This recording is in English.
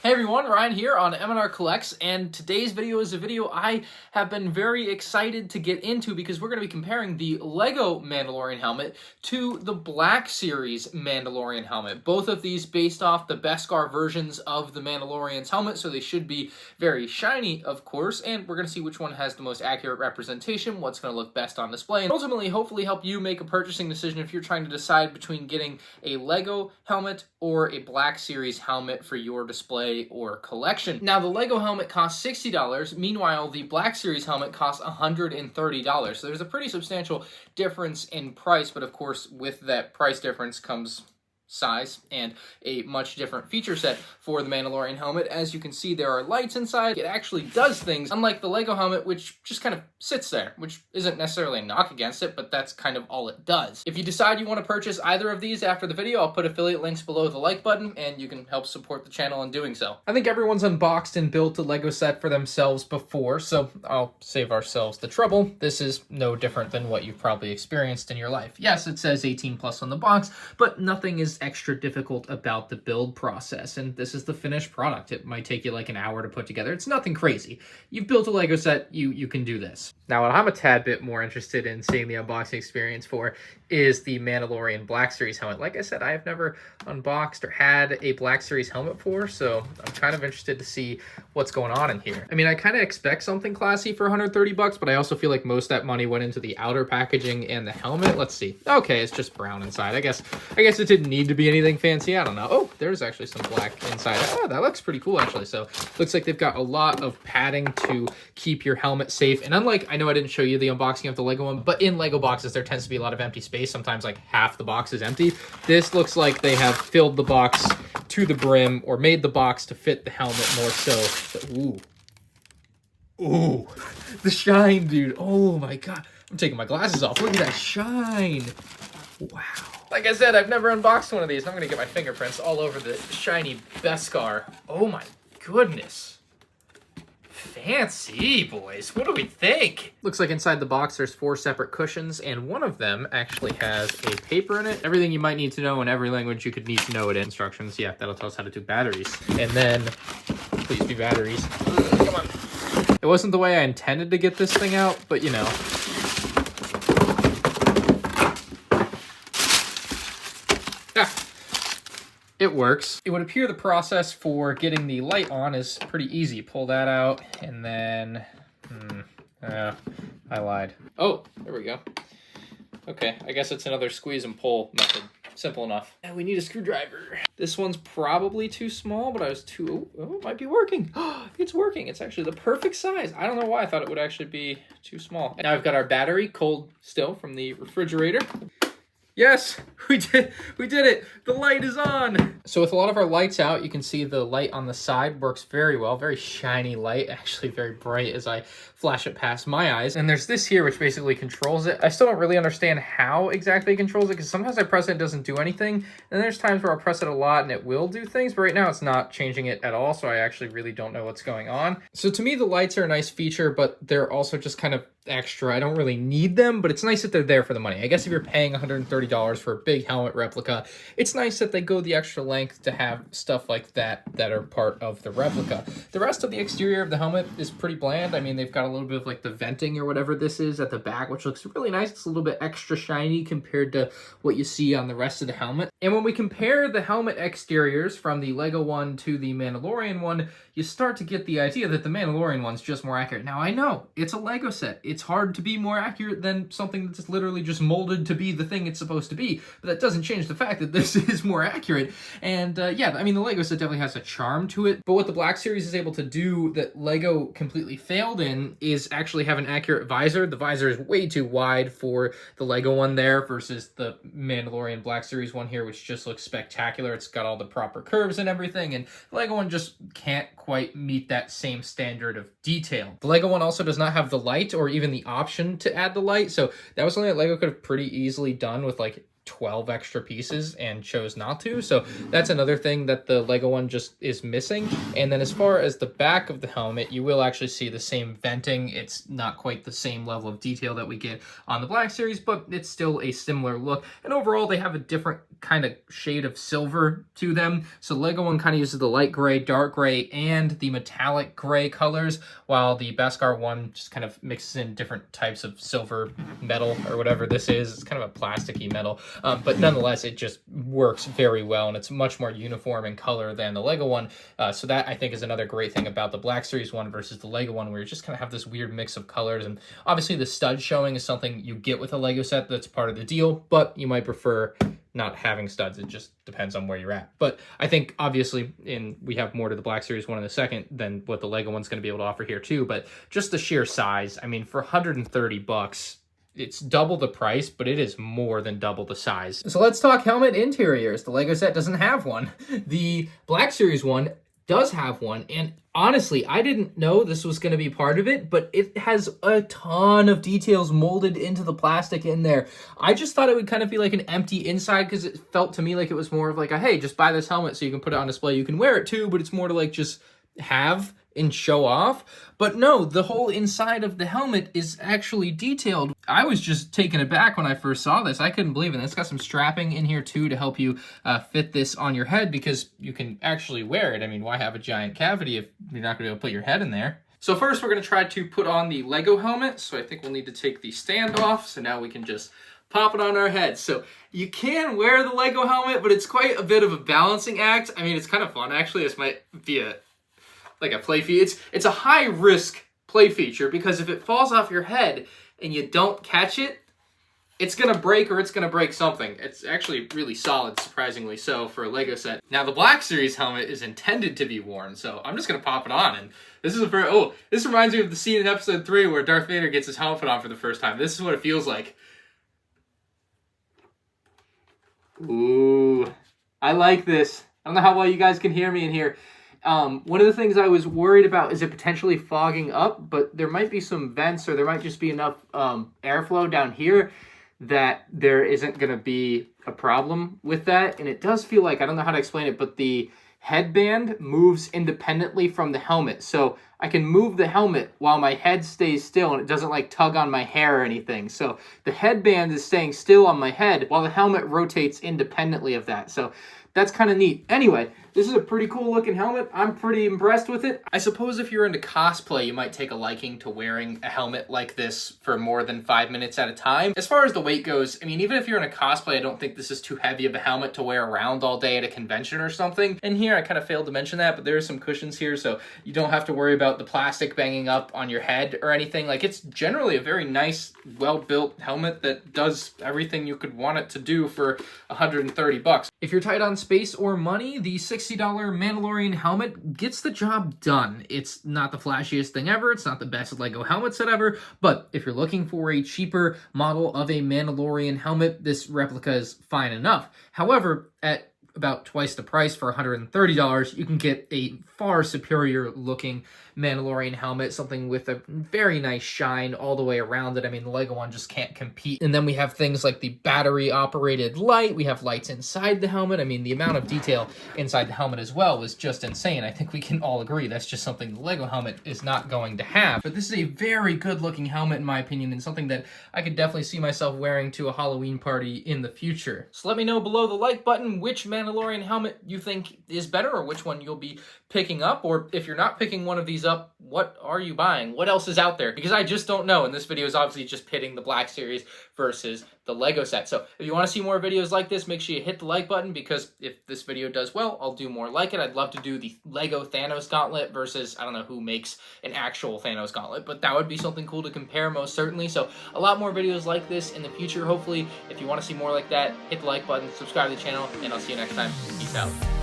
Hey everyone, Ryan here on MandR Collects, and today's video is a video I have been very excited to get into because we're going to be comparing the LEGO Mandalorian helmet to the Black Series Mandalorian helmet. Both of these based off the Beskar versions of the Mandalorian's helmet, so they should be very shiny, of course, and we're going to see which one has the most accurate representation, what's going to look best on display, and ultimately, hopefully help you make a purchasing decision if you're trying to decide between getting a LEGO helmet or a Black Series helmet for your display or collection. Now, the LEGO helmet costs $60. Meanwhile, the Black Series helmet costs $130. So there's a pretty substantial difference in price, but of course, with that price difference comes size and a much different feature set for the Mandalorian helmet. As you can see, there are lights inside. It actually does things, unlike the LEGO helmet, which just kind of sits there, which isn't necessarily a knock against it, but that's kind of all it does. If you decide you want to purchase either of these after the video, I'll put affiliate links below the like button, and you can help support the channel in doing so. I think everyone's unboxed and built a LEGO set for themselves before, so I'll save ourselves the trouble. This is no different than what you've probably experienced in your life. Yes, it says 18+ on the box, but nothing is extra difficult about the build process, and this is the finished product. It might take you like an hour to put together. It's nothing crazy. You've built a LEGO set, you can do this. Now, what I'm a tad bit more interested in seeing the unboxing experience for is the Mandalorian Black Series helmet. Like I said, I have never unboxed or had a Black Series helmet before, so I'm kind of interested to see what's going on in here. I mean, I kind of expect something classy for 130 bucks, but I also feel like most of that money went into the outer packaging and the helmet. Let's see. Okay, it's just brown inside. I guess it didn't need to be anything fancy. I don't know. Oh, there's actually some black inside. Oh, that looks pretty cool, actually. So looks like they've got a lot of padding to keep your helmet safe. And unlike, I know I didn't show you the unboxing of the LEGO one, but in LEGO boxes, there tends to be a lot of empty space. Sometimes like half the box is empty. This looks like they have filled the box to the brim or made the box to fit the helmet more so. Ooh, the shine, dude. Oh my God. I'm taking my glasses off. Look at that shine. Wow. Like I said, I've never unboxed one of these. I'm going to get my fingerprints all over the shiny Beskar. Oh my goodness. Fancy, boys. What do we think? Looks like inside the box there's 4 separate cushions, and one of them actually has a paper in it. Everything you might need to know in every language you could need to know it in. Instructions. Yeah, that'll tell us how to do batteries. And then, please be batteries. Come on. It wasn't the way I intended to get this thing out, but you know. It works. It would appear the process for getting the light on is pretty easy. Pull that out, and then... I lied. Oh, there we go. Okay, I guess it's another squeeze and pull method. Simple enough. And we need a screwdriver. This one's probably too small, but I was too... Oh, it might be working. It's working. It's actually the perfect size. I don't know why I thought it would actually be too small. And now I've got our battery cold still from the refrigerator. Yes, we did it. The light is on. So with a lot of our lights out, you can see the light on the side works very well. Very shiny light, actually very bright as I flash it past my eyes. And there's this here, which basically controls it. I still don't really understand how exactly it controls it, because sometimes I press it, it doesn't do anything. And there's times where I'll press it a lot and it will do things, but right now it's not changing it at all. So I actually really don't know what's going on. So to me, the lights are a nice feature, but they're also just kind of extra. I don't really need them, but it's nice that they're there for the money. I guess if you're paying $130 for a big helmet replica, it's nice that they go the extra length to have stuff like that are part of the replica. The rest of the exterior of the helmet is pretty bland. I mean, they've got a little bit of like the venting or whatever this is at the back, which looks really nice. It's a little bit extra shiny compared to what you see on the rest of the helmet. And when we compare the helmet exteriors from the LEGO one to the Mandalorian one, you start to get the idea that the Mandalorian one's just more accurate. Now, I know, it's a LEGO set. It's hard to be more accurate than something that's literally just molded to be the thing it's supposed to be, but that doesn't change the fact that this is more accurate. And yeah, I mean, the LEGO set definitely has a charm to it, but what the Black Series is able to do that LEGO completely failed in is actually have an accurate visor. The visor is way too wide for the LEGO one there versus the Mandalorian Black Series one here, which just looks spectacular. It's got all the proper curves and everything, and the LEGO one just can't quite meet that same standard of detail. The LEGO one also does not have the light or even the option to add the light, so that was something that LEGO could have pretty easily done with like 12 extra pieces and chose not to. So that's another thing that the Lego one just is missing. And then as far as the back of the helmet, you will actually see the same venting. It's not quite the same level of detail that we get on the Black Series, but it's still a similar look. And overall, they have a different kind of shade of silver to them. So the Lego one kind of uses the light gray, dark gray, and the metallic gray colors, while the Beskar one just kind of mixes in different types of silver metal or whatever this is. It's kind of a plasticky metal. But nonetheless, it just works very well, and it's much more uniform in color than the Lego one. So that, I think, is another great thing about the Black Series one versus the Lego one, where you just kind of have this weird mix of colors. And obviously, the stud showing is something you get with a Lego set. That's part of the deal, but you might prefer not having studs. It just depends on where you're at. But I think, obviously, we have more to the Black Series one in a second than what the Lego one's going to be able to offer here, too. But just the sheer size, I mean, for 130 bucks, it's double the price, but it is more than double the size. So let's talk helmet interiors. The Lego set doesn't have one. The Black Series one does have one, and honestly, I didn't know this was going to be part of it, but it has a ton of details molded into the plastic in there. I just thought it would kind of be like an empty inside, because it felt to me like it was more of like a, hey, just buy this helmet so you can put it on display. You can wear it too, but it's more to like just have and show off. But no, the whole inside of the helmet is actually detailed. I was just taken aback when I first saw this. I couldn't believe it. It's got some strapping in here too to help you fit this on your head, because you can actually wear it. I mean, why have a giant cavity if you're not going to be able to put your head in there? So first we're going to try to put on the Lego helmet. So I think we'll need to take the stand off. So now we can just pop it on our head. So you can wear the Lego helmet, but it's quite a bit of a balancing act. I mean, it's kind of fun. Actually, this might be like a play feature. It's a high risk play feature, because if it falls off your head and you don't catch it, it's gonna break, or it's gonna break something. It's actually really solid, surprisingly so, for a Lego set. Now the Black Series helmet is intended to be worn, so I'm just gonna pop it on. And this is this reminds me of the scene in episode 3 where Darth Vader gets his helmet put on for the first time. This is what it feels like. Ooh, I like this. I don't know how well you guys can hear me in here. One of the things I was worried about is it potentially fogging up, but there might be some vents, or there might just be enough airflow down here that there isn't going to be a problem with that. And it does feel like, I don't know how to explain it, but the headband moves independently from the helmet. So I can move the helmet while my head stays still, and it doesn't like tug on my hair or anything. So the headband is staying still on my head while the helmet rotates independently of that. So that's kind of neat. Anyway, this is a pretty cool looking helmet. I'm pretty impressed with it. I suppose if you're into cosplay, you might take a liking to wearing a helmet like this for more than 5 minutes at a time. As far as the weight goes, I mean, even if you're in a cosplay, I don't think this is too heavy of a helmet to wear around all day at a convention or something. And here, I kind of failed to mention that, but there are some cushions here, so you don't have to worry about the plastic banging up on your head or anything. Like, it's generally a very nice, well-built helmet that does everything you could want it to do for 130 bucks. If you're tight on space or money, the $60 Mandalorian helmet gets the job done. It's not the flashiest thing ever. It's not the best Lego helmet set ever, but if you're looking for a cheaper model of a Mandalorian helmet, this replica is fine enough. However, at about twice the price, for $130, you can get a far superior looking Mandalorian helmet, something with a very nice shine all the way around it. I mean, the Lego one just can't compete. And then we have things like the battery operated light. We have lights inside the helmet. I mean, the amount of detail inside the helmet as well was just insane. I think we can all agree that's just something the Lego helmet is not going to have. But this is a very good looking helmet in my opinion, and something that I could definitely see myself wearing to a Halloween party in the future. So let me know below the like button which Mandalorian helmet you think is better, or which one you'll be picking up, or if you're not picking one of these up, what are you buying? What else is out there? Because I just don't know, and this video is obviously just pitting the Black Series versus the Lego set. So if you want to see more videos like this, make sure you hit the like button, because if this video does well, I'll do more like it. I'd love to do the Lego Thanos gauntlet versus, I don't know who makes an actual Thanos gauntlet, but that would be something cool to compare most certainly. So a lot more videos like this in the future, hopefully. If you want to see more like that, hit the like button, subscribe to the channel, and I'll see you next time. Peace out.